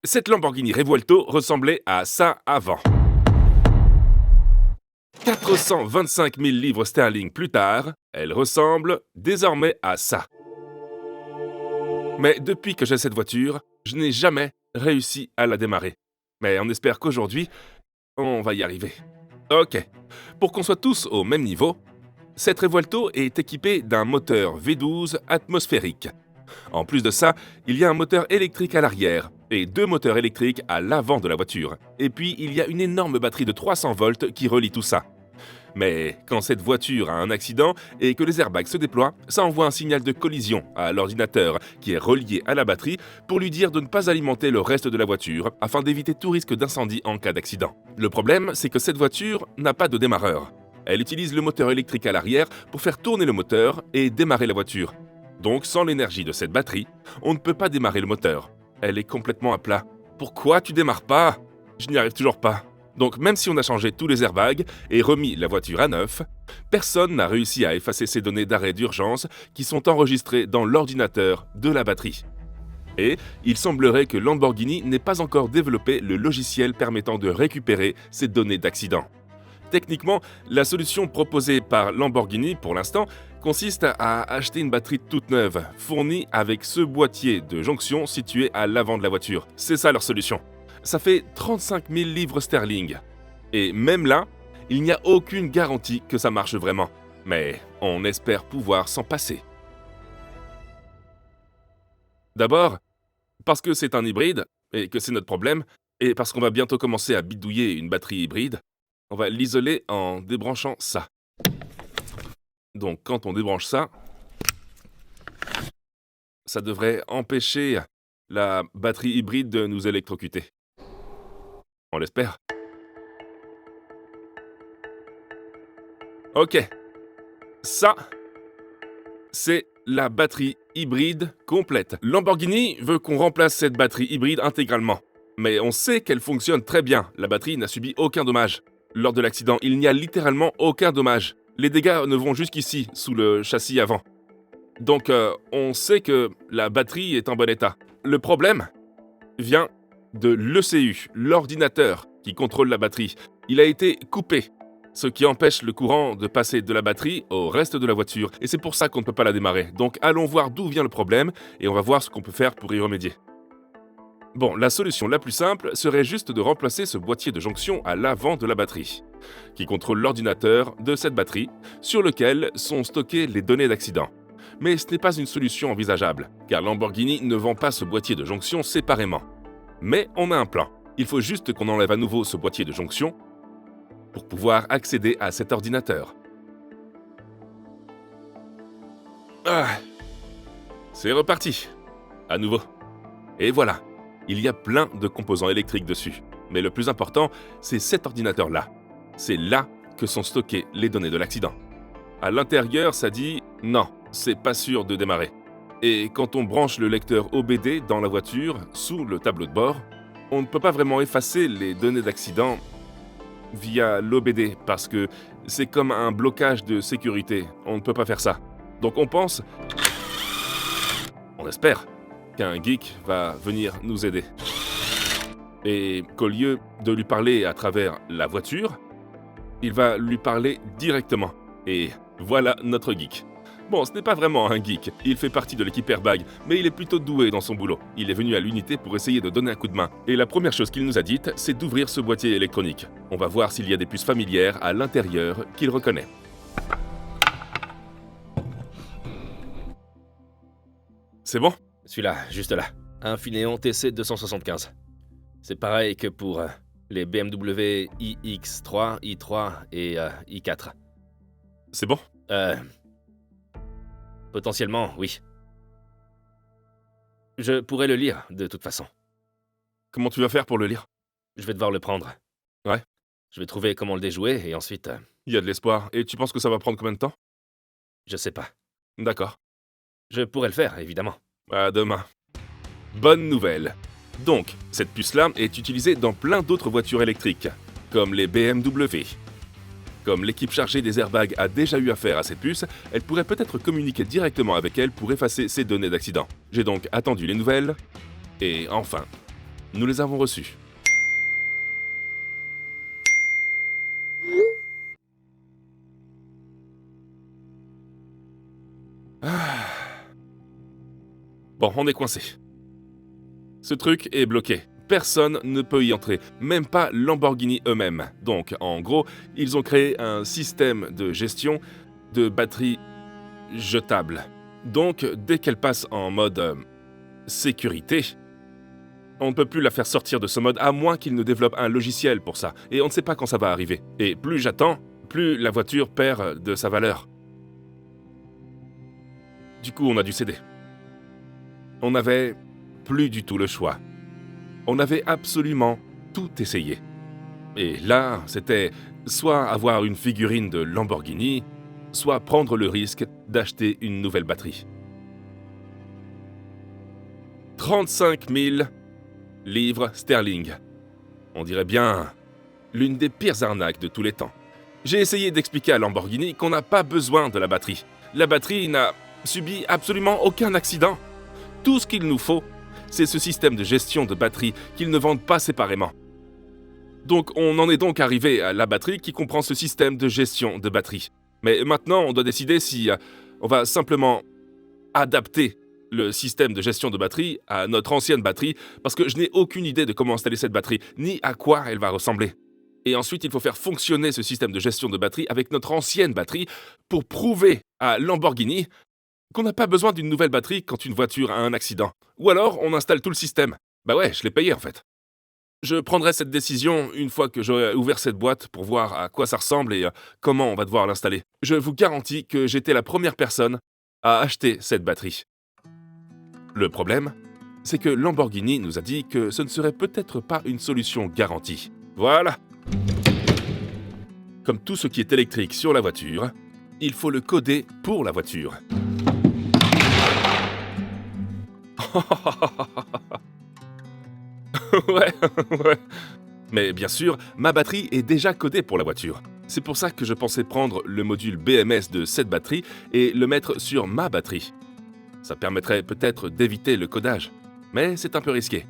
Cette Lamborghini Revuelto ressemblait à ça avant. 425 000 livres sterling plus tard, elle ressemble désormais à ça. Mais depuis que j'ai cette voiture, je n'ai jamais réussi à la démarrer. Mais on espère qu'aujourd'hui, on va y arriver. Ok, pour qu'on soit tous au même niveau, cette Revuelto est équipée d'un moteur V12 atmosphérique. En plus de ça, il y a un moteur électrique à l'arrière et 2 moteurs électriques à l'avant de la voiture. Et puis, il y a une énorme batterie de 300 volts qui relie tout ça. Mais quand cette voiture a un accident et que les airbags se déploient, ça envoie un signal de collision à l'ordinateur qui est relié à la batterie pour lui dire de ne pas alimenter le reste de la voiture afin d'éviter tout risque d'incendie en cas d'accident. Le problème, c'est que cette voiture n'a pas de démarreur. Elle utilise le moteur électrique à l'arrière pour faire tourner le moteur et démarrer la voiture. Donc sans l'énergie de cette batterie, on ne peut pas démarrer le moteur. Elle est complètement à plat. Pourquoi tu démarres pas? Je n'y arrive toujours pas. Donc même si on a changé tous les airbags et remis la voiture à neuf, personne n'a réussi à effacer ces données d'arrêt d'urgence qui sont enregistrées dans l'ordinateur de la batterie. Et il semblerait que Lamborghini n'ait pas encore développé le logiciel permettant de récupérer ces données d'accident. Techniquement, la solution proposée par Lamborghini pour l'instant consiste à acheter une batterie toute neuve, fournie avec ce boîtier de jonction situé à l'avant de la voiture. C'est ça leur solution. Ça fait 35 000 livres sterling. Et même là, il n'y a aucune garantie que ça marche vraiment. Mais on espère pouvoir s'en passer. D'abord, parce que c'est un hybride, et que c'est notre problème, et parce qu'on va bientôt commencer à bidouiller une batterie hybride, on va l'isoler en débranchant ça. Donc quand on débranche ça, ça devrait empêcher la batterie hybride de nous électrocuter. On l'espère. Ok. Ça, c'est la batterie hybride complète. Lamborghini veut qu'on remplace cette batterie hybride intégralement. Mais on sait qu'elle fonctionne très bien. La batterie n'a subi aucun dommage. Lors de l'accident, il n'y a littéralement aucun dommage. Les dégâts ne vont jusqu'ici, sous le châssis avant. Donc, on sait que la batterie est en bon état. Le problème vient de l'ECU, l'ordinateur qui contrôle la batterie. Il a été coupé, ce qui empêche le courant de passer de la batterie au reste de la voiture. Et c'est pour ça qu'on ne peut pas la démarrer. Donc, allons voir d'où vient le problème et on va voir ce qu'on peut faire pour y remédier. Bon, la solution la plus simple serait juste de remplacer ce boîtier de jonction à l'avant de la batterie, qui contrôle l'ordinateur de cette batterie, sur lequel sont stockées les données d'accident. Mais ce n'est pas une solution envisageable, car Lamborghini ne vend pas ce boîtier de jonction séparément. Mais on a un plan. Il faut juste qu'on enlève à nouveau ce boîtier de jonction pour pouvoir accéder à cet ordinateur. Ah, c'est reparti. À nouveau. Et voilà. Il y a plein de composants électriques dessus. Mais le plus important, c'est cet ordinateur-là. C'est là que sont stockées les données de l'accident. À l'intérieur, ça dit « Non, c'est pas sûr de démarrer ». Et quand on branche le lecteur OBD dans la voiture, sous le tableau de bord, on ne peut pas vraiment effacer les données d'accident via l'OBD parce que c'est comme un blocage de sécurité. On ne peut pas faire ça. Donc on pense, on espère, qu'un geek va venir nous aider. Et qu'au lieu de lui parler à travers la voiture, il va lui parler directement. Et voilà notre geek. Bon, ce n'est pas vraiment un geek, il fait partie de l'équipe Airbag, mais il est plutôt doué dans son boulot. Il est venu à l'unité pour essayer de donner un coup de main. Et la première chose qu'il nous a dite, c'est d'ouvrir ce boîtier électronique. On va voir s'il y a des puces familières à l'intérieur qu'il reconnaît. C'est bon? Celui-là, juste là. Infineon TC 275. C'est pareil que pour les BMW iX3, i3 et i4. C'est bon? Potentiellement, oui. Je pourrais le lire, de toute façon. Comment tu vas faire pour le lire? Je vais devoir le prendre. Ouais. Je vais trouver comment le déjouer et ensuite... Il y a de l'espoir. Et tu penses que ça va prendre combien de temps? Je sais pas. D'accord. Je pourrais le faire, évidemment. À demain. Bonne nouvelle. Donc, cette puce-là est utilisée dans plein d'autres voitures électriques, comme les BMW. Comme l'équipe chargée des airbags a déjà eu affaire à cette puce, elle pourrait peut-être communiquer directement avec elle pour effacer ses données d'accident. J'ai donc attendu les nouvelles, et enfin, Nous les avons reçus. Ah. Bon, on est coincé. Ce truc est bloqué. Personne ne peut y entrer, même pas Lamborghini eux-mêmes. Donc, en gros, ils ont créé un système de gestion de batteries jetables. Donc, dès qu'elle passe en mode sécurité, on ne peut plus la faire sortir de ce mode à moins qu'ils ne développent un logiciel pour ça. Et on ne sait pas quand ça va arriver. Et plus j'attends, plus la voiture perd de sa valeur. Du coup, on a dû céder. On n'avait plus du tout le choix. On avait absolument tout essayé. Et là, c'était soit avoir une figurine de Lamborghini, soit prendre le risque d'acheter une nouvelle batterie. 35 000 livres sterling. On dirait bien l'une des pires arnaques de tous les temps. J'ai essayé d'expliquer à Lamborghini qu'on n'a pas besoin de la batterie. La batterie n'a subi absolument aucun accident. Tout ce qu'il nous faut, c'est ce système de gestion de batterie qu'ils ne vendent pas séparément. Donc on en est donc arrivé à la batterie qui comprend ce système de gestion de batterie. Mais maintenant, on doit décider si on va simplement adapter le système de gestion de batterie à notre ancienne batterie, parce que je n'ai aucune idée de comment installer cette batterie, ni à quoi elle va ressembler. Et ensuite, il faut faire fonctionner ce système de gestion de batterie avec notre ancienne batterie pour prouver à Lamborghini qu'on n'a pas besoin d'une nouvelle batterie quand une voiture a un accident. Ou alors, on installe tout le système. Bah ouais, je l'ai payé en fait. Je prendrai cette décision une fois que j'aurai ouvert cette boîte pour voir à quoi ça ressemble et comment on va devoir l'installer. Je vous garantis que j'étais la première personne à acheter cette batterie. Le problème, c'est que Lamborghini nous a dit que ce ne serait peut-être pas une solution garantie. Voilà. Comme tout ce qui est électrique sur la voiture, il faut le coder pour la voiture. Ouais. Mais bien sûr, ma batterie est déjà codée pour la voiture. C'est pour ça que je pensais prendre le module BMS de cette batterie et le mettre sur ma batterie. Ça permettrait peut-être d'éviter le codage, mais c'est un peu risqué.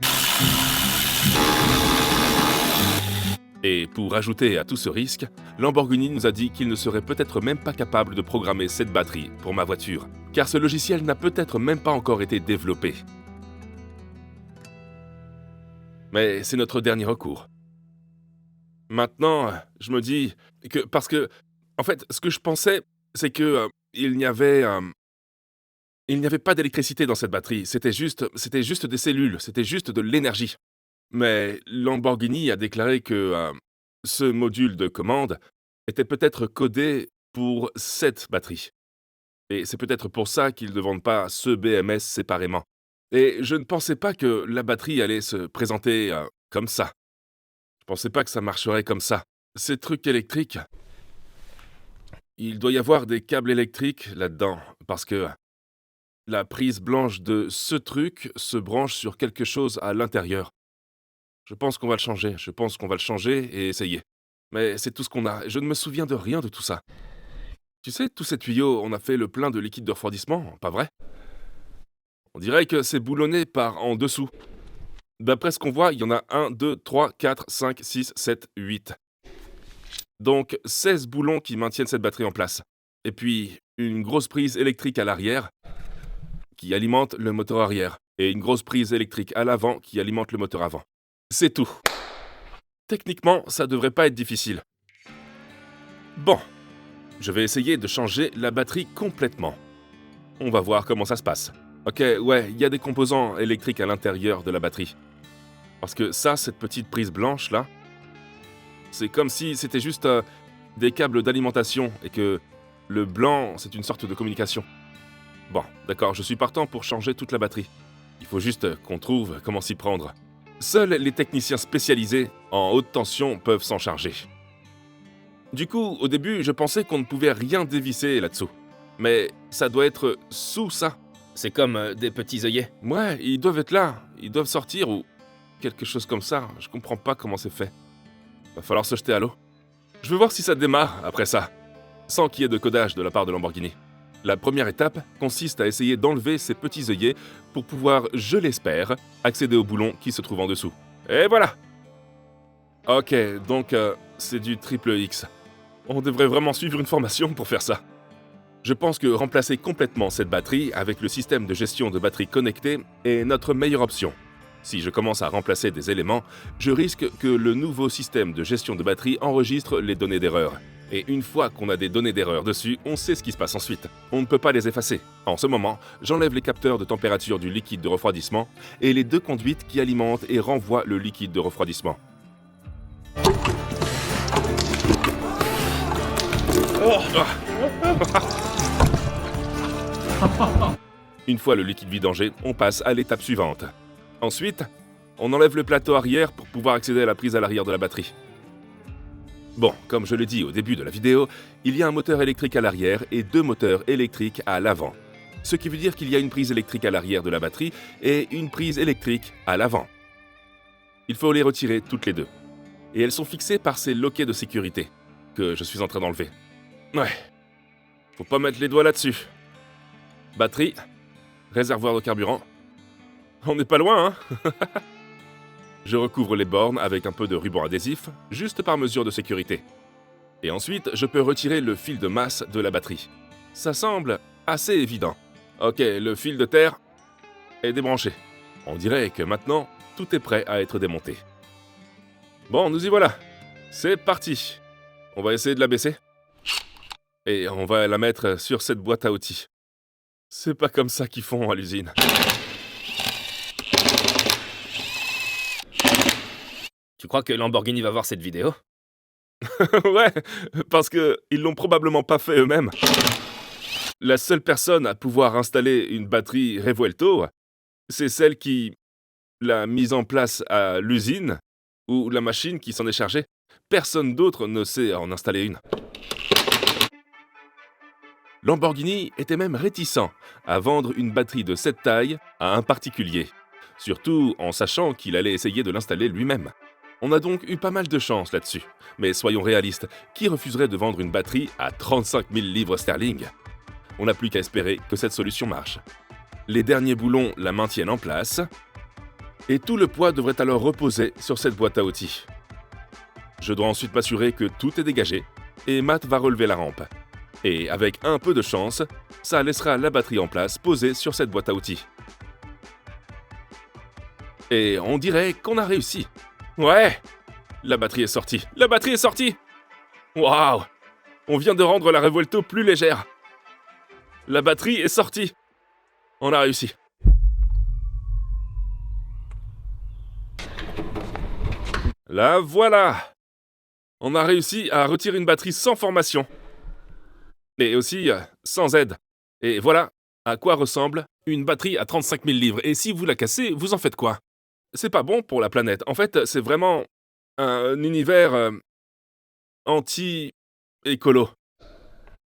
Et pour ajouter à tout ce risque, Lamborghini nous a dit qu'il ne serait peut-être même pas capable de programmer cette batterie pour ma voiture, car ce logiciel n'a peut-être même pas encore été développé. Mais c'est notre dernier recours. Maintenant, je me dis que parce que, en fait, ce que je pensais, c'est que il n'y avait pas d'électricité dans cette batterie. C'était juste des cellules, c'était juste de l'énergie. Mais Lamborghini a déclaré que ce module de commande était peut-être codé pour cette batterie. Et c'est peut-être pour ça qu'ils ne vendent pas ce BMS séparément. Et je ne pensais pas que la batterie allait se présenter comme ça. Je pensais pas que ça marcherait comme ça. Ces trucs électriques, il doit y avoir des câbles électriques là-dedans, parce que la prise blanche de ce truc se branche sur quelque chose à l'intérieur. Je pense qu'on va le changer et essayer. Mais c'est tout ce qu'on a. Je ne me souviens de rien de tout ça. Tu sais, tous ces tuyaux, on a fait le plein de liquide de refroidissement, pas vrai? On dirait que c'est boulonné par en dessous. D'après ce qu'on voit, il y en a 1, 2, 3, 4, 5, 6, 7, 8. Donc 16 boulons qui maintiennent cette batterie en place. Et puis une grosse prise électrique à l'arrière qui alimente le moteur arrière. Et une grosse prise électrique à l'avant qui alimente le moteur avant. C'est tout. Techniquement, ça devrait pas être difficile. Bon, je vais essayer de changer la batterie complètement. On va voir comment ça se passe. Ok, ouais, il y a des composants électriques à l'intérieur de la batterie. Parce que ça, cette petite prise blanche là, c'est comme si c'était juste des câbles d'alimentation et que le blanc, c'est une sorte de communication. Bon, d'accord, je suis partant pour changer toute la batterie. Il faut juste qu'on trouve comment s'y prendre. Seuls les techniciens spécialisés en haute tension peuvent s'en charger. Du coup, au début, je pensais qu'on ne pouvait rien dévisser là-dessous. Mais ça doit être sous ça. C'est comme des petits œillets. Ouais, ils doivent être là. Ils doivent sortir ou quelque chose comme ça. Je comprends pas comment c'est fait. Va falloir se jeter à l'eau. Je veux voir si ça démarre après ça, sans qu'il y ait de codage de la part de Lamborghini. La première étape consiste à essayer d'enlever ces petits œillets pour pouvoir, je l'espère, accéder au boulon qui se trouve en dessous. Et voilà. Ok, donc c'est du triple X. On devrait vraiment suivre une formation pour faire ça. Je pense que remplacer complètement cette batterie avec le système de gestion de batterie connecté est notre meilleure option. Si je commence à remplacer des éléments, je risque que le nouveau système de gestion de batterie enregistre les données d'erreur. Et une fois qu'on a des données d'erreur dessus, on sait ce qui se passe ensuite. On ne peut pas les effacer. En ce moment, j'enlève les capteurs de température du liquide de refroidissement et les deux conduites qui alimentent et renvoient le liquide de refroidissement. Une fois le liquide vidangé, on passe à l'étape suivante. Ensuite, on enlève le plateau arrière pour pouvoir accéder à la prise à l'arrière de la batterie. Bon, comme je l'ai dit au début de la vidéo, il y a un moteur électrique à l'arrière et deux moteurs électriques à l'avant. Ce qui veut dire qu'il y a une prise électrique à l'arrière de la batterie et une prise électrique à l'avant. Il faut les retirer toutes les deux. Et elles sont fixées par ces loquets de sécurité que je suis en train d'enlever. Ouais, faut pas mettre les doigts là-dessus. Batterie, réservoir de carburant. On n'est pas loin, hein. Je recouvre les bornes avec un peu de ruban adhésif, juste par mesure de sécurité. Et ensuite, je peux retirer le fil de masse de la batterie. Ça semble assez évident. Ok, le fil de terre est débranché. On dirait que maintenant, tout est prêt à être démonté. Bon, nous y voilà. C'est parti. On va essayer de la baisser. Et on va la mettre sur cette boîte à outils. C'est pas comme ça qu'ils font à l'usine. Tu crois que Lamborghini va voir cette vidéo? Ouais, parce que ils l'ont probablement pas fait eux-mêmes. La seule personne à pouvoir installer une batterie Revuelto, c'est celle qui l'a mise en place à l'usine ou la machine qui s'en est chargée. Personne d'autre ne sait en installer une. Lamborghini était même réticent à vendre une batterie de cette taille à un particulier, surtout en sachant qu'il allait essayer de l'installer lui-même. On a donc eu pas mal de chance là-dessus, mais soyons réalistes, qui refuserait de vendre une batterie à 35 000 livres sterling? On n'a plus qu'à espérer que cette solution marche. Les derniers boulons la maintiennent en place, et tout le poids devrait alors reposer sur cette boîte à outils. Je dois ensuite m'assurer que tout est dégagé, et Matt va relever la rampe. Et avec un peu de chance, ça laissera la batterie en place posée sur cette boîte à outils. Et on dirait qu'on a réussi. Ouais! La batterie est sortie. La batterie est sortie! Waouh! On vient de rendre la Revuelto plus légère. La batterie est sortie. On a réussi. La voilà! On a réussi à retirer une batterie sans formation. Et aussi sans aide. Et voilà à quoi ressemble une batterie à 35 000 livres. Et si vous la cassez, vous en faites quoi? C'est pas bon pour la planète. En fait, c'est vraiment un univers anti-écolo.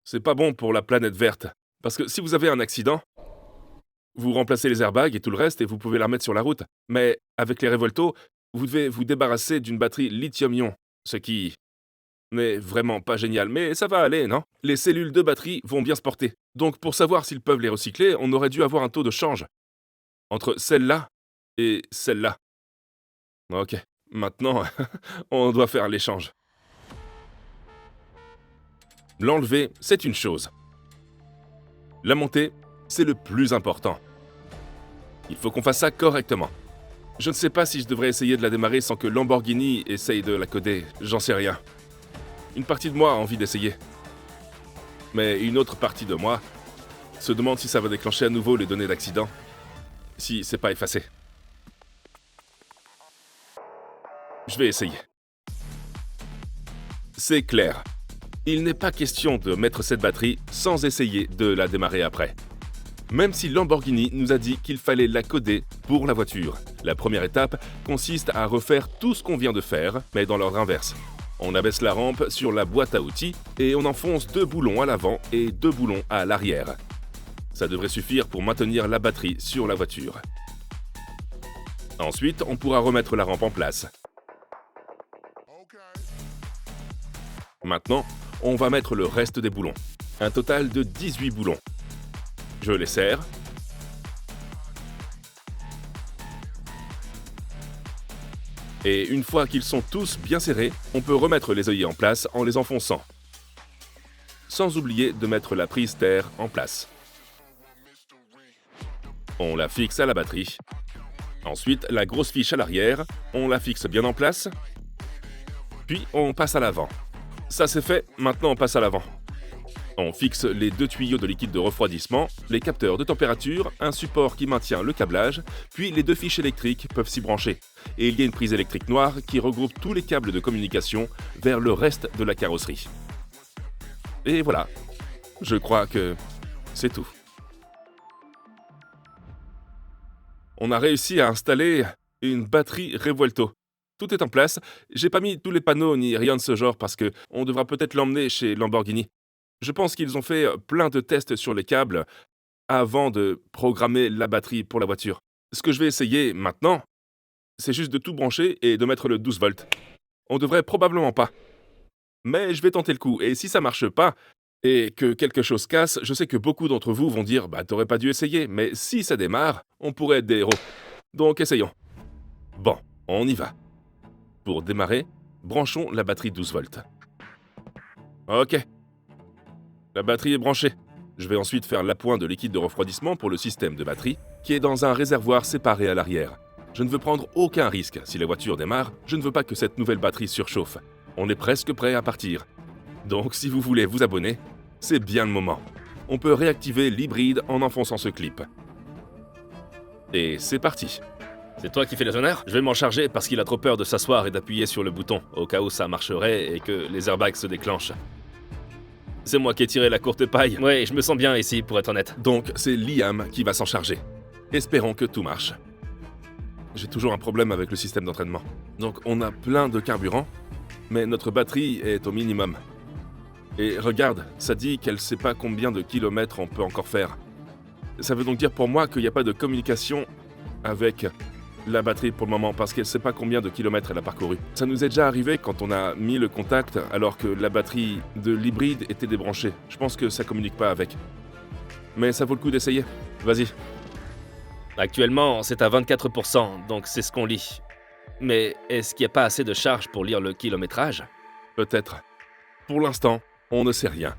C'est pas bon pour la planète verte. Parce que si vous avez un accident, vous remplacez les airbags et tout le reste et vous pouvez la remettre sur la route. Mais avec les Revuelto, vous devez vous débarrasser d'une batterie lithium-ion. Ce qui n'est vraiment pas génial. Mais ça va aller, non? Les cellules de batterie vont bien se porter. Donc pour savoir s'ils peuvent les recycler, on aurait dû avoir un taux de change entre celle-là et celle-là. Ok, maintenant, on doit faire l'échange. L'enlever, c'est une chose. La monter, c'est le plus important. Il faut qu'on fasse ça correctement. Je ne sais pas si je devrais essayer de la démarrer sans que Lamborghini essaye de la coder, j'en sais rien. Une partie de moi a envie d'essayer. Mais une autre partie de moi se demande si ça va déclencher à nouveau les données d'accident, si c'est pas effacé. Je vais essayer. C'est clair. Il n'est pas question de mettre cette batterie sans essayer de la démarrer après. Même si Lamborghini nous a dit qu'il fallait la coder pour la voiture. La première étape consiste à refaire tout ce qu'on vient de faire, mais dans l'ordre inverse. On abaisse la rampe sur la boîte à outils et on enfonce 2 boulons à l'avant et 2 boulons à l'arrière. Ça devrait suffire pour maintenir la batterie sur la voiture. Ensuite, on pourra remettre la rampe en place. Maintenant, on va mettre le reste des boulons. Un total de 18 boulons. Je les serre. Et une fois qu'ils sont tous bien serrés, on peut remettre les œillets en place en les enfonçant. Sans oublier de mettre la prise terre en place. On la fixe à la batterie. Ensuite, la grosse fiche à l'arrière, on la fixe bien en place. Puis on passe à l'avant. Ça c'est fait, maintenant on passe à l'avant. On fixe les 2 tuyaux de liquide de refroidissement, les capteurs de température, un support qui maintient le câblage, puis les 2 fiches électriques peuvent s'y brancher. Et il y a une prise électrique noire qui regroupe tous les câbles de communication vers le reste de la carrosserie. Et voilà, je crois que c'est tout. On a réussi à installer une batterie Revuelto. Tout est en place, j'ai pas mis tous les panneaux ni rien de ce genre parce que on devra peut-être l'emmener chez Lamborghini. Je pense qu'ils ont fait plein de tests sur les câbles avant de programmer la batterie pour la voiture. Ce que je vais essayer maintenant, c'est juste de tout brancher et de mettre le 12 volts. On devrait probablement pas. Mais je vais tenter le coup, et si ça marche pas, et que quelque chose casse, je sais que beaucoup d'entre vous vont dire « Bah t'aurais pas dû essayer », mais si ça démarre, on pourrait être des héros. Donc essayons. Bon, on y va. Pour démarrer, branchons la batterie 12 volts. Ok. La batterie est branchée. Je vais ensuite faire l'appoint de liquide de refroidissement pour le système de batterie, qui est dans un réservoir séparé à l'arrière. Je ne veux prendre aucun risque. Si la voiture démarre, je ne veux pas que cette nouvelle batterie surchauffe. On est presque prêt à partir. Donc si vous voulez vous abonner, c'est bien le moment. On peut réactiver l'hybride en enfonçant ce clip. Et c'est parti. C'est toi qui fais les honneurs? Je vais m'en charger parce qu'il a trop peur de s'asseoir et d'appuyer sur le bouton, au cas où ça marcherait et que les airbags se déclenchent. C'est moi qui ai tiré la courte paille. Ouais, je me sens bien ici, pour être honnête. Donc c'est Liam qui va s'en charger. Espérons que tout marche. J'ai toujours un problème avec le système d'entraînement. Donc on a plein de carburant, mais notre batterie est au minimum. Et regarde, ça dit qu'elle sait pas combien de kilomètres on peut encore faire. Ça veut donc dire pour moi qu'il n'y a pas de communication avec la batterie pour le moment, parce qu'elle sait pas combien de kilomètres elle a parcouru. Ça nous est déjà arrivé quand on a mis le contact alors que la batterie de l'hybride était débranchée. Je pense que ça communique pas avec. Mais ça vaut le coup d'essayer. Vas-y. Actuellement, c'est à 24%, donc c'est ce qu'on lit. Mais est-ce qu'il n'y a pas assez de charge pour lire le kilométrage? Peut-être. Pour l'instant, on ne sait rien.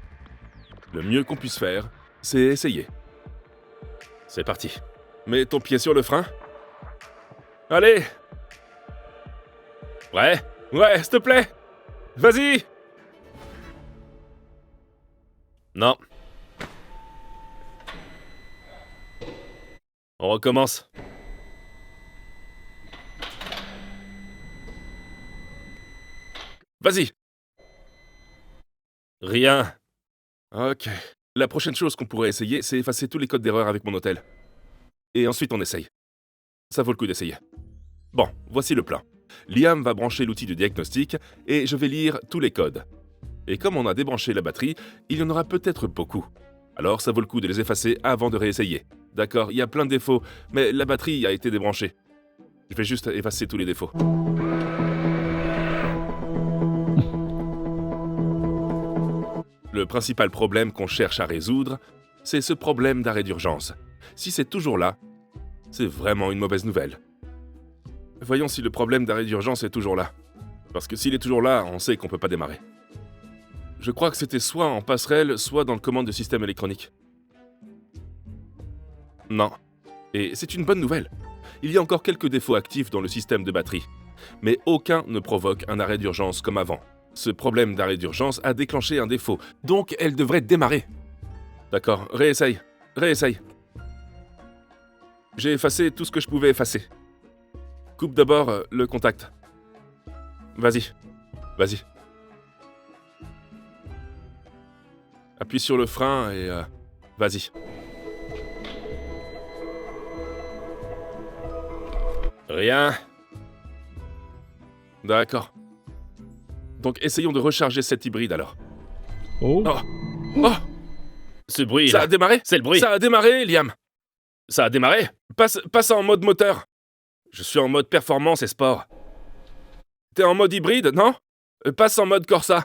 Le mieux qu'on puisse faire, c'est essayer. C'est parti. Mets ton pied sur le frein. Allez! Ouais? Ouais, s'il te plaît! Vas-y! Non. On recommence. Vas-y! Rien. Ok. La prochaine chose qu'on pourrait essayer, c'est effacer tous les codes d'erreur avec mon hôtel. Et ensuite on essaye. Ça vaut le coup d'essayer. Bon, voici le plan. Liam va brancher l'outil de diagnostic et je vais lire tous les codes. Et comme on a débranché la batterie, il y en aura peut-être beaucoup. Alors ça vaut le coup de les effacer avant de réessayer. D'accord, il y a plein de défauts, mais la batterie a été débranchée. Je vais juste effacer tous les défauts. Le principal problème qu'on cherche à résoudre, c'est ce problème d'arrêt d'urgence. Si c'est toujours là, c'est vraiment une mauvaise nouvelle. Voyons si le problème d'arrêt d'urgence est toujours là. Parce que s'il est toujours là, on sait qu'on peut pas démarrer. Je crois que c'était soit en passerelle, soit dans le commande de système électronique. Non. Et c'est une bonne nouvelle. Il y a encore quelques défauts actifs dans le système de batterie. Mais aucun ne provoque un arrêt d'urgence comme avant. Ce problème d'arrêt d'urgence a déclenché un défaut, donc elle devrait démarrer. D'accord, réessaye. J'ai effacé tout ce que je pouvais effacer. Coupe d'abord le contact. Vas-y. Appuie sur le frein et vas-y. Rien. D'accord. Donc essayons de recharger cet hybride alors. Oh. Oh, Ce bruit ça là. a démarré? C'est le bruit. Ça a démarré, Liam. Ça a démarré? Passe en mode moteur. Je suis en mode performance et sport. T'es en mode hybride, non? Passe en mode Corsa.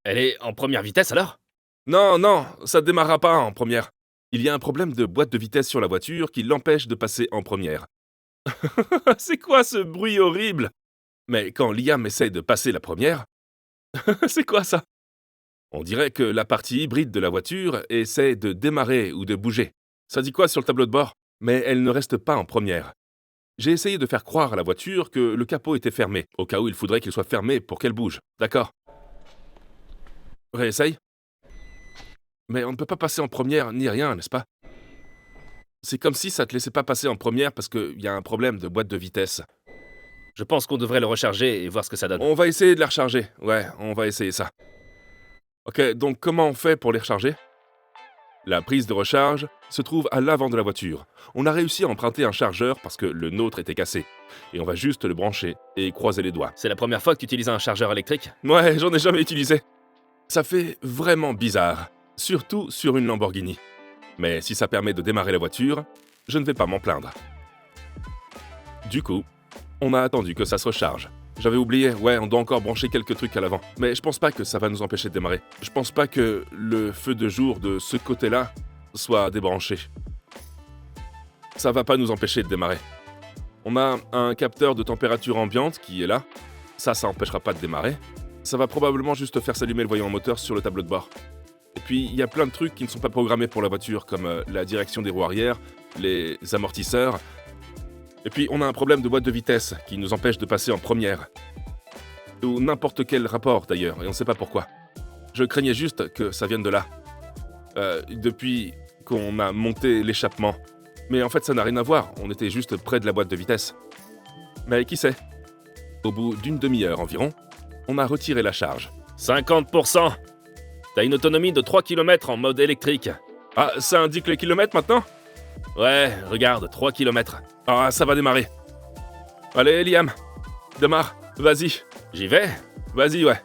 Elle est en première vitesse alors? Non, ça démarrera pas en première. Il y a un problème de boîte de vitesse sur la voiture qui l'empêche de passer en première. C'est quoi ce bruit horrible? Mais quand Liam essaye de passer la première... C'est quoi ça? On dirait que la partie hybride de la voiture essaie de démarrer ou de bouger. Ça dit quoi sur le tableau de bord? Mais elle ne reste pas en première. J'ai essayé de faire croire à la voiture que le capot était fermé, au cas où il faudrait qu'il soit fermé pour qu'elle bouge. D'accord? Réessaye? Mais on ne peut pas passer en première ni rien, n'est-ce pas? C'est comme si ça te laissait pas passer en première parce qu'il y a un problème de boîte de vitesse. Je pense qu'on devrait le recharger et voir ce que ça donne. On va essayer de la recharger. Ouais, on va essayer ça. Ok, donc comment on fait pour les recharger? La prise de recharge se trouve à l'avant de la voiture. On a réussi à emprunter un chargeur parce que le nôtre était cassé. Et on va juste le brancher et croiser les doigts. C'est la première fois que tu utilises un chargeur électrique? Ouais, j'en ai jamais utilisé. Ça fait vraiment bizarre, surtout sur une Lamborghini. Mais si ça permet de démarrer la voiture, je ne vais pas m'en plaindre. Du coup, on a attendu que ça se recharge. J'avais oublié, ouais, on doit encore brancher quelques trucs à l'avant. Mais je pense pas que ça va nous empêcher de démarrer. Je pense pas que le feu de jour de ce côté-là soit débranché. Ça va pas nous empêcher de démarrer. On a un capteur de température ambiante qui est là. Ça empêchera pas de démarrer. Ça va probablement juste faire s'allumer le voyant moteur sur le tableau de bord. Et puis, il y a plein de trucs qui ne sont pas programmés pour la voiture, comme la direction des roues arrière, les amortisseurs. Et puis, on a un problème de boîte de vitesse qui nous empêche de passer en première. Ou n'importe quel rapport, d'ailleurs, et on ne sait pas pourquoi. Je craignais juste que ça vienne de là. Depuis qu'on a monté l'échappement. Mais en fait, ça n'a rien à voir, on était juste près de la boîte de vitesse. Mais qui sait? Au bout d'une demi-heure environ, on a retiré la charge. 50%! T'as une autonomie de 3 km en mode électrique. Ah, ça indique les kilomètres maintenant? Ouais, regarde, 3 km. Ah, ça va démarrer. Allez, Liam, démarre, vas-y. J'y vais? Vas-y, ouais.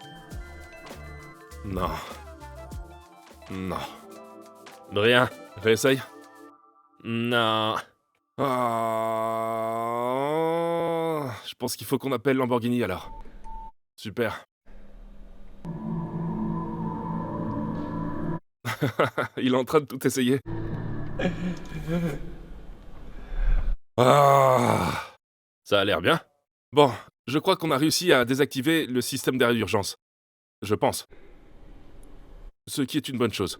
Non. Non. Rien. Réessaye. Non. Ah, je pense qu'il faut qu'on appelle Lamborghini alors. Super. Il est en train de tout essayer. Ah. Ça a l'air bien. Bon, je crois qu'on a réussi à désactiver le système d'arrêt d'urgence. Je pense. Ce qui est une bonne chose.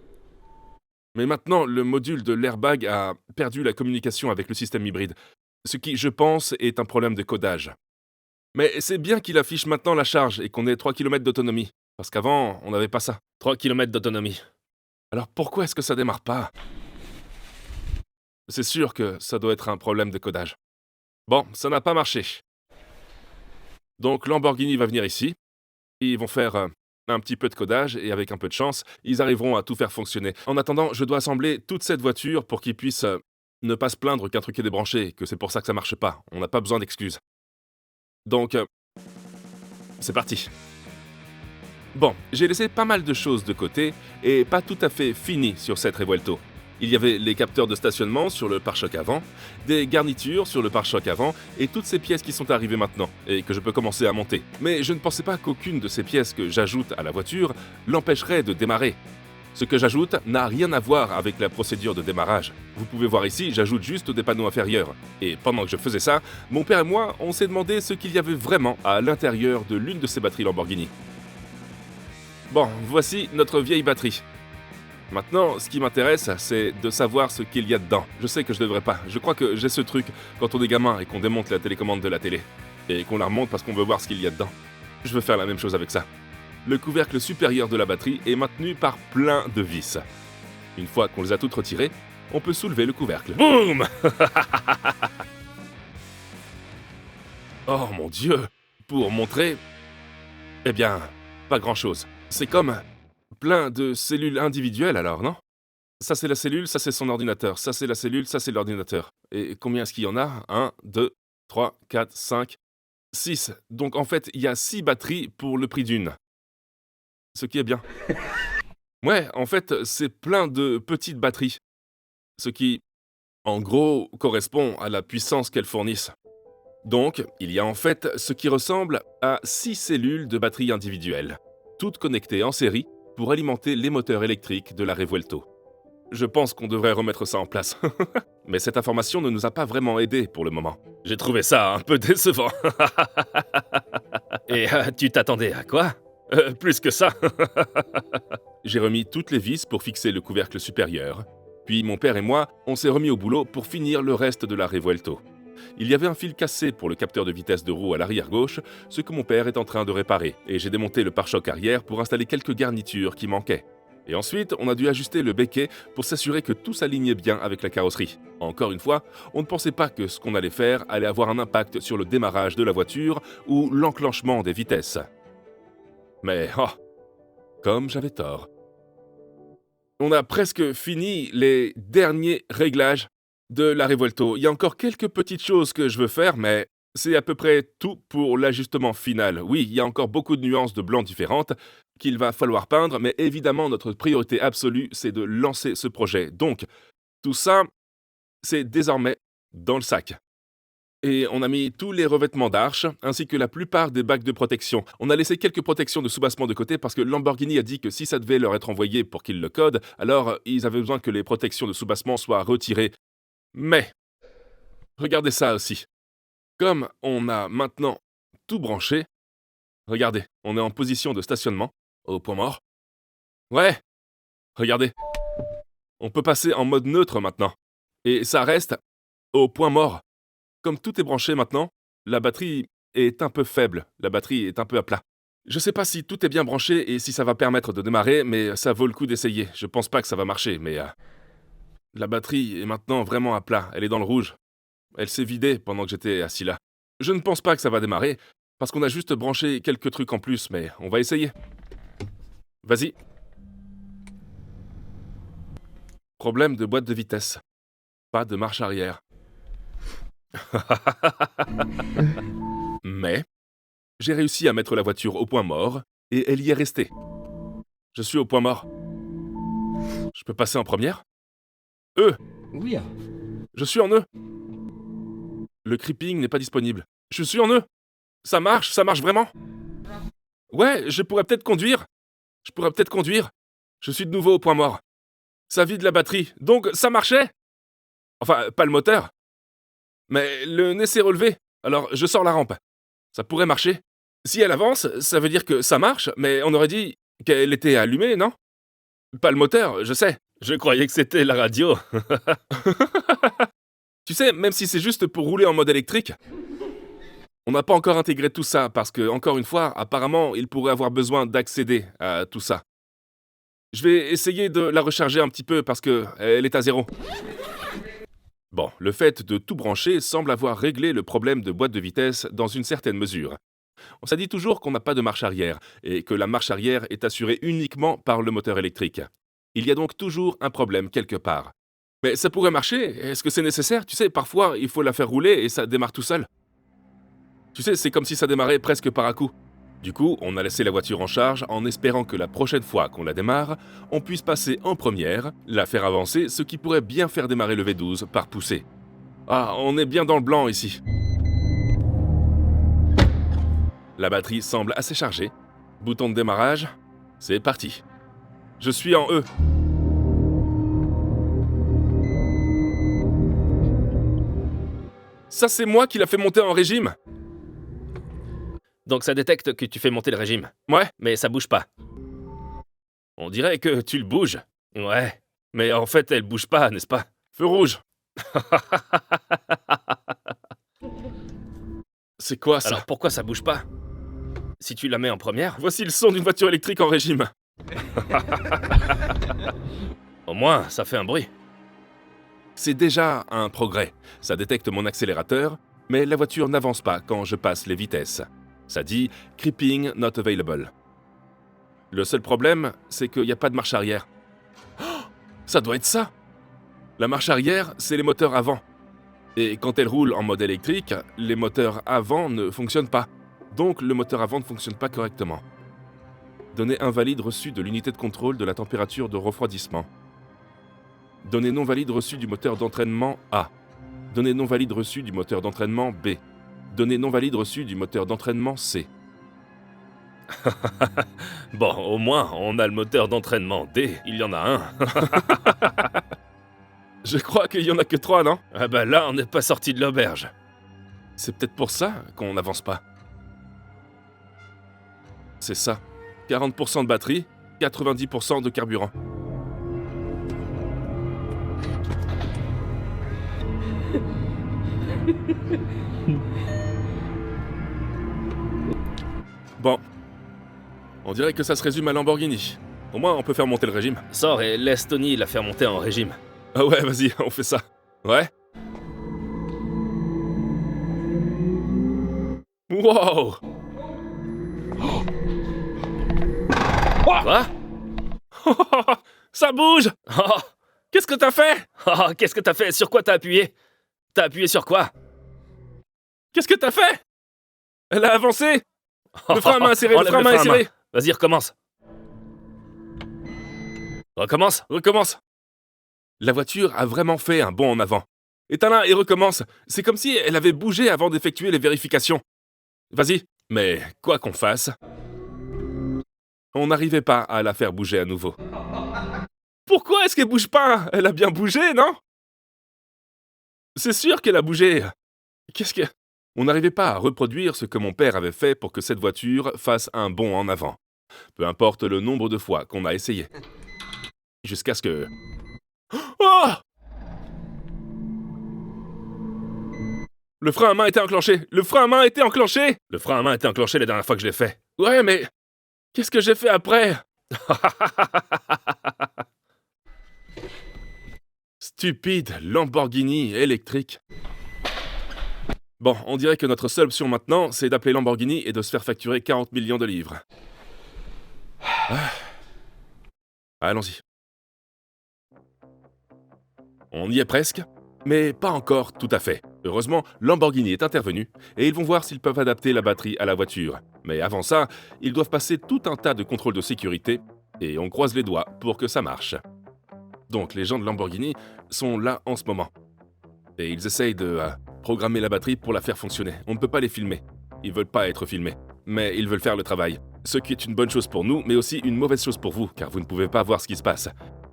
Mais maintenant, le module de l'airbag a perdu la communication avec le système hybride. Ce qui, je pense, est un problème de codage. Mais c'est bien qu'il affiche maintenant la charge et qu'on ait 3 km d'autonomie. Parce qu'avant, on n'avait pas ça. 3 km d'autonomie. Alors pourquoi est-ce que ça démarre pas? C'est sûr que ça doit être un problème de codage. Bon, ça n'a pas marché. Donc Lamborghini va venir ici. Ils vont faire un petit peu de codage et avec un peu de chance, ils arriveront à tout faire fonctionner. En attendant, je dois assembler toute cette voiture pour qu'ils puissent ne pas se plaindre qu'un truc est débranché, que c'est pour ça que ça marche pas. On n'a pas besoin d'excuses. Donc, c'est parti. Bon, j'ai laissé pas mal de choses de côté et pas tout à fait fini sur cette Revuelto. Il y avait les capteurs de stationnement sur le pare-choc avant, des garnitures sur le pare-choc avant et toutes ces pièces qui sont arrivées maintenant et que je peux commencer à monter. Mais je ne pensais pas qu'aucune de ces pièces que j'ajoute à la voiture l'empêcherait de démarrer. Ce que j'ajoute n'a rien à voir avec la procédure de démarrage. Vous pouvez voir ici, j'ajoute juste des panneaux inférieurs. Et pendant que je faisais ça, mon père et moi, on s'est demandé ce qu'il y avait vraiment à l'intérieur de l'une de ces batteries Lamborghini. Bon, voici notre vieille batterie. Maintenant, ce qui m'intéresse, c'est de savoir ce qu'il y a dedans. Je sais que je devrais pas. Je crois que j'ai ce truc quand on est gamin et qu'on démonte la télécommande de la télé. Et qu'on la remonte parce qu'on veut voir ce qu'il y a dedans. Je veux faire la même chose avec ça. Le couvercle supérieur de la batterie est maintenu par plein de vis. Une fois qu'on les a toutes retirées, on peut soulever le couvercle. Boum! Oh mon Dieu! Pour montrer... Eh bien, pas grand-chose. C'est comme plein de cellules individuelles alors, non? Ça c'est la cellule, ça c'est son ordinateur. Ça c'est la cellule, ça c'est l'ordinateur. Et combien est-ce qu'il y en a? 1, 2, 3, 4, 5, 6. Donc en fait, il y a 6 batteries pour le prix d'une. Ce qui est bien. Ouais, en fait, c'est plein de petites batteries. Ce qui, en gros, correspond à la puissance qu'elles fournissent. Donc, il y a en fait ce qui ressemble à 6 cellules de batteries individuelles, toutes connectées en série pour alimenter les moteurs électriques de la Revuelto. Je pense qu'on devrait remettre ça en place. Mais cette information ne nous a pas vraiment aidés pour le moment. J'ai trouvé ça un peu décevant. Et tu t'attendais à quoi? Plus que ça. J'ai remis toutes les vis pour fixer le couvercle supérieur. Puis mon père et moi, on s'est remis au boulot pour finir le reste de la Revuelto. Il y avait un fil cassé pour le capteur de vitesse de roue à l'arrière gauche, ce que mon père est en train de réparer, et j'ai démonté le pare-choc arrière pour installer quelques garnitures qui manquaient. Et ensuite, on a dû ajuster le béquet pour s'assurer que tout s'alignait bien avec la carrosserie. Encore une fois, on ne pensait pas que ce qu'on allait faire allait avoir un impact sur le démarrage de la voiture ou l'enclenchement des vitesses. Mais comme j'avais tort. On a presque fini les derniers réglages de la Revuelto. Il y a encore quelques petites choses que je veux faire, mais c'est à peu près tout pour l'ajustement final. Oui, il y a encore beaucoup de nuances de blanc différentes qu'il va falloir peindre, mais évidemment, notre priorité absolue, c'est de lancer ce projet. Donc, tout ça, c'est désormais dans le sac. Et on a mis tous les revêtements d'arche, ainsi que la plupart des bacs de protection. On a laissé quelques protections de soubassement de côté parce que Lamborghini a dit que si ça devait leur être envoyé pour qu'ils le codent, alors ils avaient besoin que les protections de soubassement soient retirées. Mais, regardez ça aussi. Comme on a maintenant tout branché, regardez, on est en position de stationnement, au point mort. Ouais, regardez, on peut passer en mode neutre maintenant. Et ça reste au point mort. Comme tout est branché maintenant, la batterie est un peu faible, la batterie est un peu à plat. Je sais pas si tout est bien branché et si ça va permettre de démarrer, mais ça vaut le coup d'essayer. Je pense pas que ça va marcher, mais la batterie est maintenant vraiment à plat, elle est dans le rouge. Elle s'est vidée pendant que j'étais assis là. Je ne pense pas que ça va démarrer, parce qu'on a juste branché quelques trucs en plus, mais on va essayer. Vas-y. Problème de boîte de vitesse. Pas de marche arrière. Mais j'ai réussi à mettre la voiture au point mort et elle y est restée. Je suis au point mort. Je peux passer en première? Oui. Je suis en E. Le creeping n'est pas disponible. Je suis en E. Ça marche vraiment? Ouais, je pourrais peut-être conduire. Je suis de nouveau au point mort. Ça vide la batterie, donc ça marchait? Enfin, pas le moteur. Mais le nez s'est relevé, alors je sors la rampe. Ça pourrait marcher. Si elle avance, ça veut dire que ça marche, mais on aurait dit qu'elle était allumée, non? Pas le moteur, je sais. Je croyais que c'était la radio. Tu sais, même si c'est juste pour rouler en mode électrique, on n'a pas encore intégré tout ça parce que, encore une fois, apparemment, il pourrait avoir besoin d'accéder à tout ça. Je vais essayer de la recharger un petit peu parce que elle est à 0. Bon, le fait de tout brancher semble avoir réglé le problème de boîte de vitesse dans une certaine mesure. On s'est dit toujours qu'on n'a pas de marche arrière et que la marche arrière est assurée uniquement par le moteur électrique. Il y a donc toujours un problème quelque part. Mais ça pourrait marcher, est-ce que c'est nécessaire? Tu sais, parfois, il faut la faire rouler et ça démarre tout seul. Tu sais, c'est comme si ça démarrait presque par à coup. Du coup, on a laissé la voiture en charge en espérant que la prochaine fois qu'on la démarre, on puisse passer en première, la faire avancer, ce qui pourrait bien faire démarrer le V12 par poussée. Ah, on est bien dans le blanc ici. La batterie semble assez chargée. Bouton de démarrage, c'est parti. Je suis en E. Ça, c'est moi qui l'a fait monter en régime. Donc ça détecte que tu fais monter le régime. Ouais. Mais ça bouge pas. On dirait que tu le bouges. Ouais. Mais en fait, elle bouge pas, n'est-ce pas? Feu rouge. C'est quoi ça? Alors pourquoi ça bouge pas? Si tu la mets en première, Voici le son d'une voiture électrique en régime. au moins, ça fait un bruit. C'est déjà un progrès. Ça détecte mon accélérateur, mais la voiture n'avance pas quand je passe les vitesses. Ça dit « Creeping not available ». Le seul problème, c'est qu'il n'y a pas de marche arrière. Oh, ça doit être ça! La marche arrière, c'est les moteurs avant. Et quand elle roule en mode électrique, les moteurs avant ne fonctionnent pas. Donc le moteur avant ne fonctionne pas correctement. Données invalides reçues de l'unité de contrôle de la température de refroidissement. Données non valides reçues du moteur d'entraînement A. Données non valides reçues du moteur d'entraînement B. Données non valides reçues du moteur d'entraînement C. Bon, au moins, on a le moteur d'entraînement D, il y en a un. Je crois qu'il y en a que 3, non? Ah bah là, on n'est pas sorti de l'auberge. C'est peut-être pour ça qu'on n'avance pas. C'est ça. 40% de batterie, 90% de carburant. Bon. On dirait que ça se résume à Lamborghini. Au moins, on peut faire monter le régime. Sors et laisse Tony la faire monter en régime. Ah ouais, vas-y, on fait ça. Ouais. Wow! Quoi? Ça bouge! Oh, Qu'est-ce que t'as fait? oh, qu'est-ce que t'as fait? Sur quoi t'as appuyé? T'as appuyé sur quoi? Qu'est-ce que t'as fait? Elle a avancé! Le frein à main est serré, le Enlève frein à main est main. serré! Vas-y, recommence. Recommence. Recommence. La voiture a vraiment fait un bond en avant. Éteins-la et recommence. C'est comme si elle avait bougé avant d'effectuer les vérifications. Vas-y. Mais quoi qu'on fasse, on n'arrivait pas à la faire bouger à nouveau. Pourquoi est-ce qu'elle bouge pas? Elle a bien bougé, non? C'est sûr qu'elle a bougé. Qu'est-ce que... On n'arrivait pas à reproduire ce que mon père avait fait pour que cette voiture fasse un bond en avant. Peu importe le nombre de fois qu'on a essayé. Jusqu'à ce que... Oh! Le frein à main était enclenché! Le frein à main était enclenché! Le frein à main était enclenché la dernière fois que je l'ai fait. Ouais, mais... Qu'est-ce que j'ai fait après? Stupide Lamborghini électrique. Bon, on dirait que notre seule option maintenant, c'est d'appeler Lamborghini et de se faire facturer 40 millions de livres. Ah. Allons-y. On y est presque, mais pas encore tout à fait. Heureusement, Lamborghini est intervenu et ils vont voir s'ils peuvent adapter la batterie à la voiture. Mais avant ça, ils doivent passer tout un tas de contrôles de sécurité et on croise les doigts pour que ça marche. Donc les gens de Lamborghini sont là en ce moment. Et ils essayent de programmer la batterie pour la faire fonctionner. On ne peut pas les filmer. Ils veulent pas être filmés. Mais ils veulent faire le travail. Ce qui est une bonne chose pour nous, mais aussi une mauvaise chose pour vous, car vous ne pouvez pas voir ce qui se passe.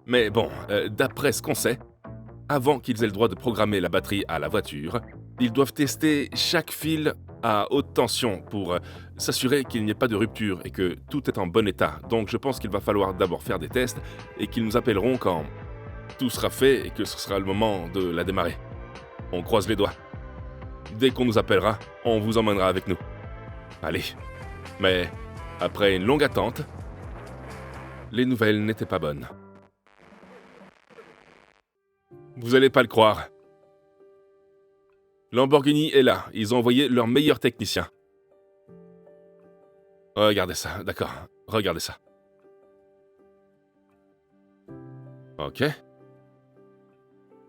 Mais bon, d'après ce qu'on sait, avant qu'ils aient le droit de programmer la batterie à la voiture, ils doivent tester chaque fil à haute tension pour s'assurer qu'il n'y ait pas de rupture et que tout est en bon état. Donc je pense qu'il va falloir d'abord faire des tests et qu'ils nous appelleront quand tout sera fait et que ce sera le moment de la démarrer. On croise les doigts. Dès qu'on nous appellera, on vous emmènera avec nous. Allez. Mais après une longue attente, les nouvelles n'étaient pas bonnes. Vous allez pas le croire. Lamborghini est là. Ils ont envoyé leur meilleur technicien. Regardez ça, d'accord. Regardez ça. Ok.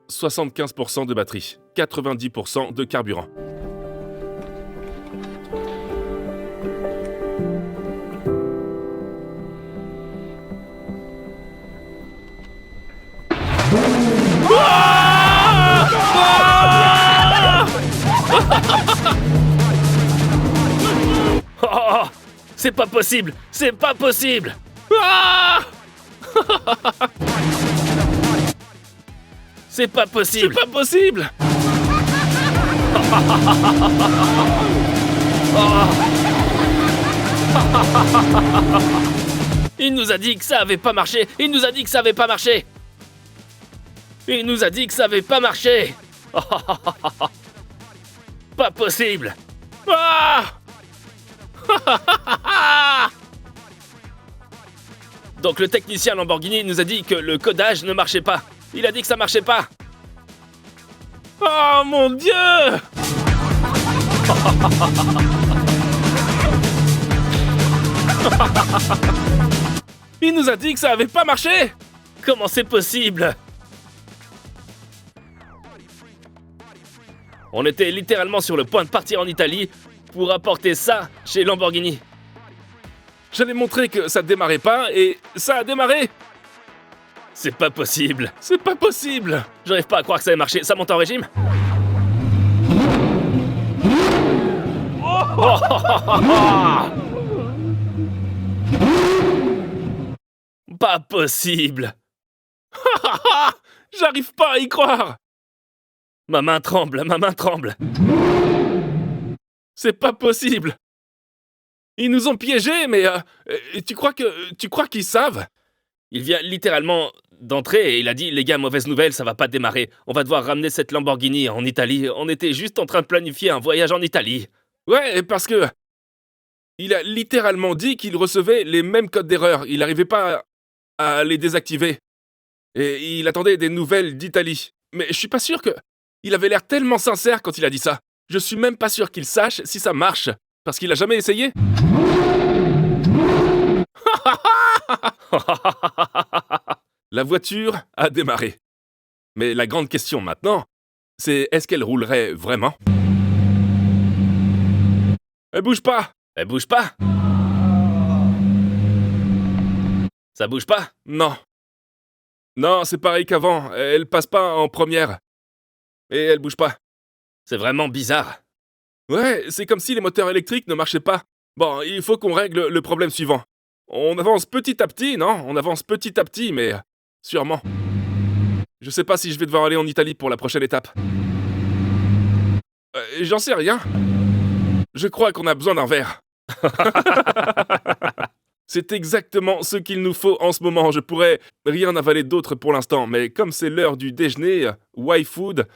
75% de batterie, 90% de carburant. Oh, c'est pas possible! C'est pas possible! Ah! C'est pas possible! C'est pas possible! Il nous a dit que ça avait pas marché! Il nous a dit que ça avait pas marché! Il nous a dit que ça avait pas marché! Pas possible! Ah! Donc le technicien Lamborghini nous a dit que le codage ne marchait pas. Il a dit que ça marchait pas. Oh mon Dieu! Il nous a dit que ça avait pas marché! Comment c'est possible? On était littéralement sur le point de partir en Italie pour apporter ça chez Lamborghini. J'allais montrer que ça démarrait pas et ça a démarré! C'est pas possible. C'est pas possible! J'arrive pas à croire que ça ait marché. Ça monte en régime? Pas possible! J'arrive pas à y croire! Ma main tremble, ma main tremble! C'est pas possible! Ils nous ont piégés, mais tu crois qu'ils savent? Il vient littéralement d'entrer et il a dit « Les gars, mauvaise nouvelle, ça va pas démarrer. On va devoir ramener cette Lamborghini en Italie. On était juste en train de planifier un voyage en Italie. » Ouais, parce que... Il a littéralement dit qu'il recevait les mêmes codes d'erreur. Il n'arrivait pas à les désactiver. Et il attendait des nouvelles d'Italie. Mais je suis pas sûr que... Il avait l'air tellement sincère quand il a dit ça. Je suis même pas sûr qu'il sache si ça marche. Parce qu'il a jamais essayé. La voiture a démarré. Mais la grande question maintenant, c'est est-ce qu'elle roulerait vraiment? Elle bouge pas! Elle bouge pas? Ça bouge pas? Non. Non, c'est pareil qu'avant. Elle passe pas en première. Et elle bouge pas. C'est vraiment bizarre. Ouais, c'est comme si les moteurs électriques ne marchaient pas. Bon, il faut qu'on règle le problème suivant. On avance petit à petit, non? On avance petit à petit, mais sûrement. Je sais pas si je vais devoir aller en Italie pour la prochaine étape. J'en sais rien. Je crois qu'on a besoin d'un verre. C'est exactement ce qu'il nous faut en ce moment. Je pourrais rien avaler d'autre pour l'instant, mais comme c'est l'heure du déjeuner, Y-Food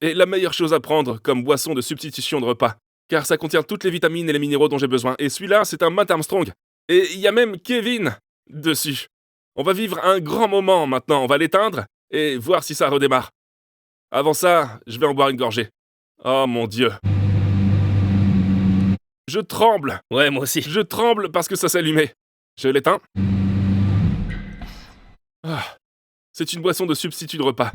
est la meilleure chose à prendre comme boisson de substitution de repas. Car ça contient toutes les vitamines et les minéraux dont j'ai besoin. Et celui-là, c'est un Matt Armstrong. Et il y a même Kevin dessus. On va vivre un grand moment maintenant. On va l'éteindre et voir si ça redémarre. Avant ça, je vais en boire une gorgée. Oh mon Dieu. Je tremble. Ouais, moi aussi. Je tremble parce que ça s'est allumé. Je l'éteins. Ah, c'est une boisson de substitut de repas.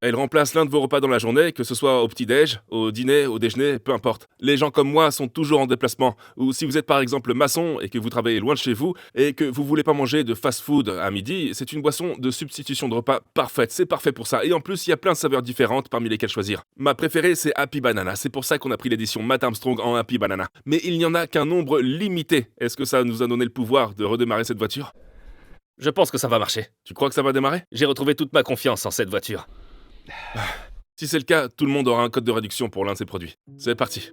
Elle remplace l'un de vos repas dans la journée, que ce soit au petit-déj, au dîner, au déjeuner, peu importe. Les gens comme moi sont toujours en déplacement. Ou si vous êtes par exemple maçon et que vous travaillez loin de chez vous et que vous voulez pas manger de fast-food à midi, c'est une boisson de substitution de repas parfaite. C'est parfait pour ça. Et en plus, il y a plein de saveurs différentes parmi lesquelles choisir. Ma préférée, c'est Happy Banana. C'est pour ça qu'on a pris l'édition Matt Armstrong en Happy Banana. Mais il n'y en a qu'un nombre limité. Est-ce que ça nous a donné le pouvoir de redémarrer cette voiture? Je pense que ça va marcher. Tu crois que ça va démarrer? J'ai retrouvé toute ma confiance en cette voiture. Si c'est le cas, tout le monde aura un code de réduction pour l'un de ces produits. C'est parti.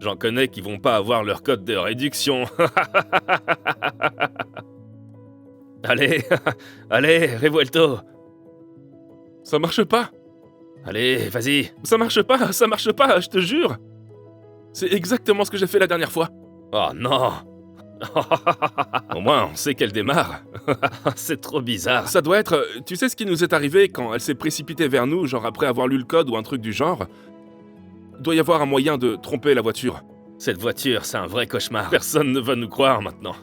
J'en connais qui vont pas avoir leur code de réduction. Allez, allez, Revuelto. Ça marche pas. Allez, vas-y. Ça marche pas, je te jure. C'est exactement ce que j'ai fait la dernière fois. Oh non. Au moins, on sait qu'elle démarre. C'est trop bizarre. Ça doit être... Tu sais ce qui nous est arrivé quand elle s'est précipitée vers nous, genre après avoir lu le code ou un truc du genre? Doit y avoir un moyen de tromper la voiture. Cette voiture, c'est un vrai cauchemar. Personne ne va nous croire maintenant.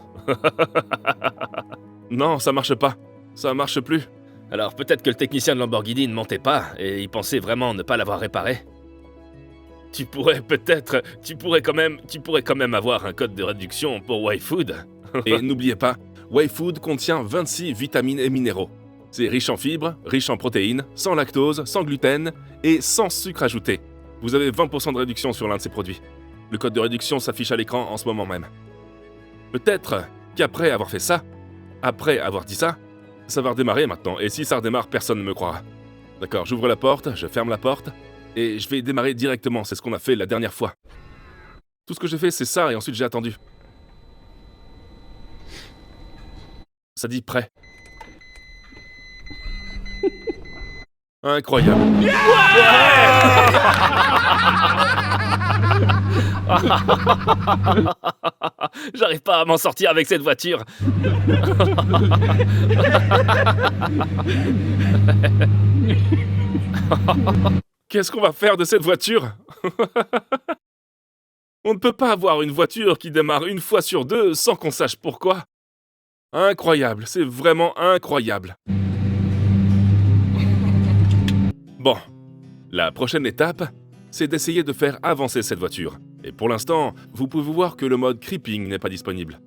Non, ça marche pas. Ça marche plus. Alors peut-être que le technicien de Lamborghini ne mentait pas et il pensait vraiment ne pas l'avoir réparé. Tu pourrais quand même avoir un code de réduction pour Y-Food. Et n'oubliez pas, Y-Food contient 26 vitamines et minéraux. C'est riche en fibres, riche en protéines, sans lactose, sans gluten et sans sucre ajouté. Vous avez 20% de réduction sur l'un de ces produits. Le code de réduction s'affiche à l'écran en ce moment même. Peut-être qu'après avoir fait ça, après avoir dit ça, ça va redémarrer maintenant. Et si ça redémarre, personne ne me croira. D'accord, j'ouvre la porte, je ferme la porte. Et je vais démarrer directement, c'est ce qu'on a fait la dernière fois. Tout ce que j'ai fait, c'est ça, et ensuite j'ai attendu. Ça dit prêt. Incroyable. J'arrive pas à m'en sortir avec cette voiture. Qu'est-ce qu'on va faire de cette voiture? On ne peut pas avoir une voiture qui démarre une fois sur deux sans qu'on sache pourquoi. Incroyable, c'est vraiment incroyable. Bon, la prochaine étape, c'est d'essayer de faire avancer cette voiture. Et pour l'instant, vous pouvez voir que le mode creeping n'est pas disponible.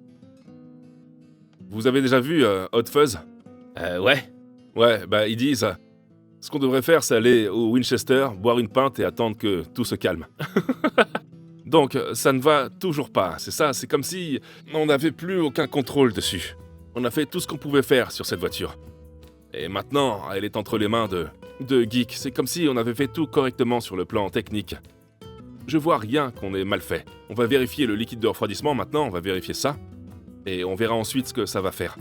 Vous avez déjà vu Hot Fuzz? Ouais. Ouais, bah ils disent Ce qu'on devrait faire, c'est aller au Winchester, boire une pinte et attendre que tout se calme. Donc, ça ne va toujours pas, c'est ça, c'est comme si on n'avait plus aucun contrôle dessus. On a fait tout ce qu'on pouvait faire sur cette voiture. Et maintenant, elle est entre les mains de geeks. C'est comme si on avait fait tout correctement sur le plan technique. Je vois rien qu'on ait mal fait. On va vérifier le liquide de refroidissement maintenant, on va vérifier ça. Et on verra ensuite ce que ça va faire.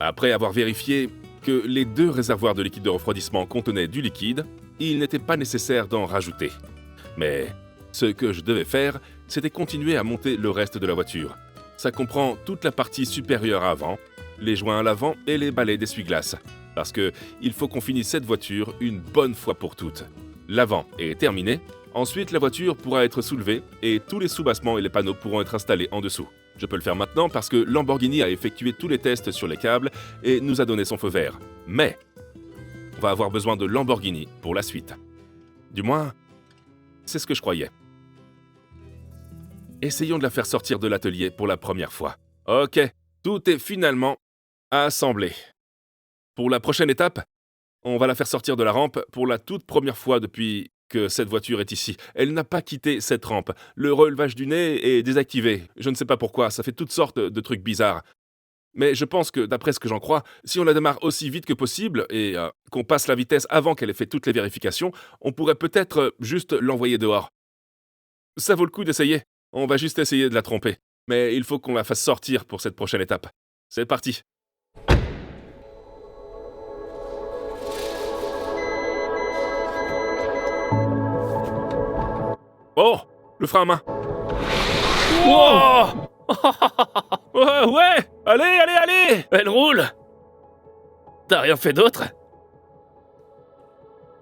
Après avoir vérifié que les 2 réservoirs de liquide de refroidissement contenaient du liquide, il n'était pas nécessaire d'en rajouter. Mais ce que je devais faire, c'était continuer à monter le reste de la voiture. Ça comprend toute la partie supérieure à avant, les joints à l'avant et les balais d'essuie-glace. Parce que il faut qu'on finisse cette voiture une bonne fois pour toutes. L'avant est terminé, ensuite la voiture pourra être soulevée et tous les soubassements et les panneaux pourront être installés en dessous. Je peux le faire maintenant parce que Lamborghini a effectué tous les tests sur les câbles et nous a donné son feu vert. Mais on va avoir besoin de Lamborghini pour la suite. Du moins, c'est ce que je croyais. Essayons de la faire sortir de l'atelier pour la première fois. Ok, tout est finalement assemblé. Pour la prochaine étape, on va la faire sortir de la rampe pour la toute première fois depuis que cette voiture est ici. Elle n'a pas quitté cette rampe. Le relevage du nez est désactivé. Je ne sais pas pourquoi, ça fait toutes sortes de trucs bizarres. Mais je pense que, d'après ce que j'en crois, si on la démarre aussi vite que possible et qu'on passe la vitesse avant qu'elle ait fait toutes les vérifications, on pourrait peut-être juste l'envoyer dehors. Ça vaut le coup d'essayer. On va juste essayer de la tromper. Mais il faut qu'on la fasse sortir pour cette prochaine étape. C'est parti. Oh, le frein à main. Wow! Ouais, allez. Elle roule! T'as rien fait d'autre?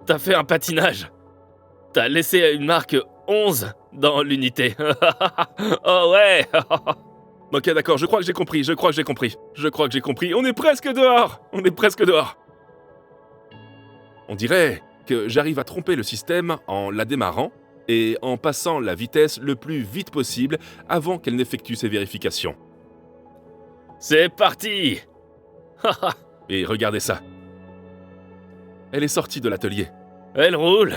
T'as fait un patinage. T'as laissé une marque 11 dans l'unité. Oh ouais! Ok, d'accord, je crois que j'ai compris. On est presque dehors. On dirait que j'arrive à tromper le système en la démarrant et en passant la vitesse le plus vite possible avant qu'elle n'effectue ses vérifications. C'est parti! Et regardez ça. Elle est sortie de l'atelier. Elle roule!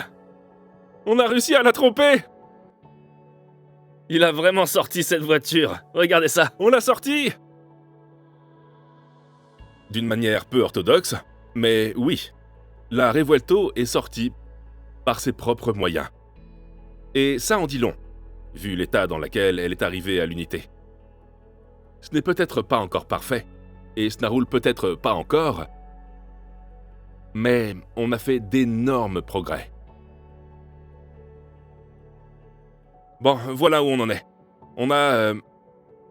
On a réussi à la tromper! Il a vraiment sorti cette voiture. Regardez ça. On l'a sortie! D'une manière peu orthodoxe, mais oui, la Revuelto est sortie par ses propres moyens. Et ça en dit long, vu l'état dans lequel elle est arrivée à l'unité. Ce n'est peut-être pas encore parfait, et ça ne roule peut-être pas encore, mais on a fait d'énormes progrès. Bon, voilà où on en est. On a,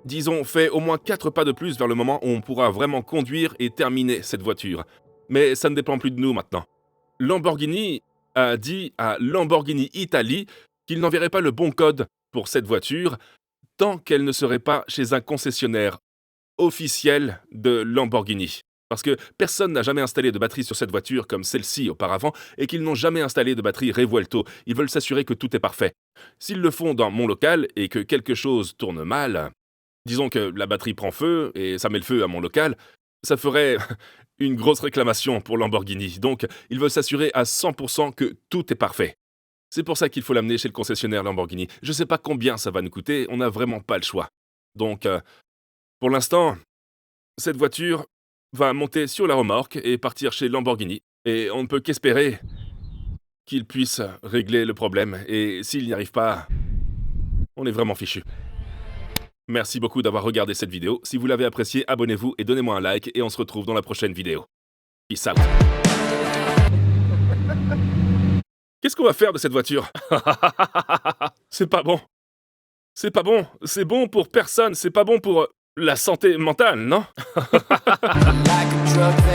disons, fait au moins 4 pas de plus vers le moment où on pourra vraiment conduire et terminer cette voiture. Mais ça ne dépend plus de nous maintenant. Lamborghini a dit à Lamborghini Italie qu'il n'enverrait pas le bon code pour cette voiture tant qu'elle ne serait pas chez un concessionnaire officiel de Lamborghini. Parce que personne n'a jamais installé de batterie sur cette voiture comme celle-ci auparavant et qu'ils n'ont jamais installé de batterie Revuelto. Ils veulent s'assurer que tout est parfait. S'ils le font dans mon local et que quelque chose tourne mal, disons que la batterie prend feu et ça met le feu à mon local, ça ferait une grosse réclamation pour Lamborghini. Donc, ils veulent s'assurer à 100% que tout est parfait. C'est pour ça qu'il faut l'amener chez le concessionnaire Lamborghini. Je ne sais pas combien ça va nous coûter, on n'a vraiment pas le choix. Donc, pour l'instant, cette voiture va monter sur la remorque et partir chez Lamborghini. Et on ne peut qu'espérer qu'ils puissent régler le problème. Et s'ils n'y arrivent pas, on est vraiment fichu. Merci beaucoup d'avoir regardé cette vidéo. Si vous l'avez appréciée, abonnez-vous et donnez-moi un like. Et on se retrouve dans la prochaine vidéo. Peace out. Qu'est-ce qu'on va faire de cette voiture? C'est pas bon. C'est pas bon. C'est bon pour personne. C'est pas bon pour la santé mentale, non? Like a truck